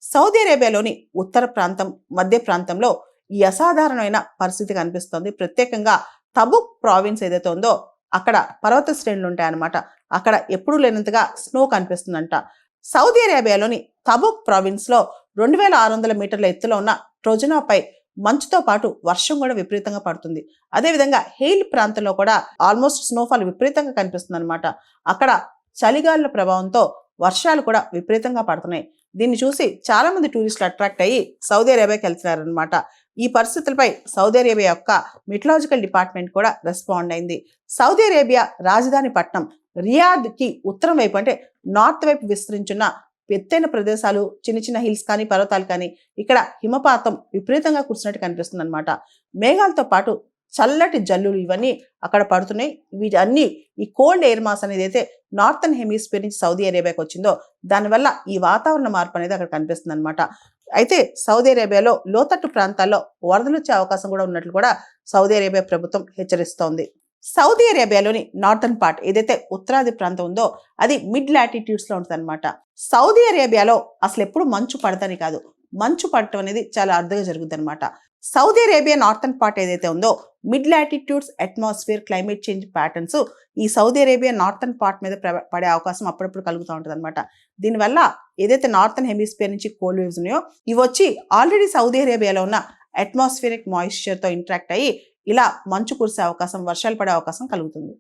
Saudi అరేబియాలోని ఉత్తర ప్రాంతం, మధ్య ప్రాంతంలో ఈ అసాధారణమైన పరిస్థితి కనిపిస్తోంది. ప్రత్యేకంగా తబుక్ ప్రావిన్స్ ఏదైతే ఉందో అక్కడ పర్వత శ్రేణులు ఉంటాయన్నమాట. అక్కడ ఎప్పుడూ లేనంతగా స్నో కనిపిస్తుందంట. సౌదీ అరేబియాలోని తబుక్ ప్రావిన్స్లో 2600 మీటర్ల ఎత్తులో ఉన్న ట్రోజనాపై మంచుతో పాటు వర్షం కూడా విపరీతంగా పడుతుంది. అదేవిధంగా హెయిల్ ప్రాంతంలో కూడా ఆల్మోస్ట్ స్నోఫాల్ విపరీతంగా కనిపిస్తుంది అనమాట. అక్కడ చలిగాలుల ప్రభావంతో వర్షాలు కూడా విపరీతంగా పడుతున్నాయి. దీన్ని చూసి చాలా మంది టూరిస్టులు అట్రాక్ట్ అయ్యి సౌదీ అరేబియాకి వెళ్తున్నారనమాట. ఈ పరిస్థితులపై సౌదీ అరేబియా యొక్క మెటలాజికల్ డిపార్ట్మెంట్ కూడా రెస్పాండ్ అయింది. సౌదీ అరేబియా రాజధాని పట్టణం రియాద్కి ఉత్తరం వైపు అంటే నార్త్ వైపు విస్తరించున్న ఎత్తైన ప్రదేశాలు, చిన్న చిన్న హిల్స్ కానీ, పర్వతాలు కానీ, ఇక్కడ హిమపాతం విపరీతంగా కురిసినట్టు కనిపిస్తుంది అనమాట. మేఘాలతో పాటు చల్లటి జల్లులు ఇవన్నీ అక్కడ పడుతున్నాయి. వీటన్ని ఈ కోల్డ్ ఎయిర్ మాస్ అనేది అయితే నార్థన్ హెమిస్ఫియర్ నుంచి సౌదీ అరేబియాకి వచ్చిందో దానివల్ల ఈ వాతావరణ మార్పు అనేది అక్కడ కనిపిస్తుంది అనమాట. అయితే సౌదీ అరేబియాలో లోతట్టు ప్రాంతాల్లో వరదలు వచ్చే అవకాశం కూడా ఉన్నట్లు కూడా సౌదీ అరేబియా ప్రభుత్వం హెచ్చరిస్తోంది. సౌదీ అరేబియాలోని నార్థన్ పార్ట్ ఏదైతే ఉత్తరాది ప్రాంతం ఉందో అది మిడ్ లాటిట్యూడ్స్ లో ఉంటుంది అనమాట. సౌదీ అరేబియాలో అసలు ఎప్పుడు మంచు పడతని కాదు, మంచు పడటం అనేది చాలా అరుదుగా జరుగుతుంది అనమాట. సౌదీ అరేబియా నార్థన్ పార్ట్ ఏదైతే ఉందో mid latitudes atmosphere climate change patterns ఈ సౌదీ అరేబియా నార్థన్ పార్ట్ మీద పడే అవకాశం అప్పుడప్పుడు కలుగుతూ ఉంటుంది అనమాట. దీనివల్ల ఏదైతే నార్థన్ హెమిస్ఫియర్ నుంచి కోల్డ్ వేవ్స్ ఉన్నాయో ఇవి వచ్చి ఆల్రెడీ సౌదీ అరేబియాలో ఉన్న అట్మాస్ఫియరిక్ మాయిశ్చర్ తో ఇంటరాక్ట్ అయ్యి ఇలా మంచు కురిసే అవకాశం, వర్షాలు పడే అవకాశం కలుగుతుంది.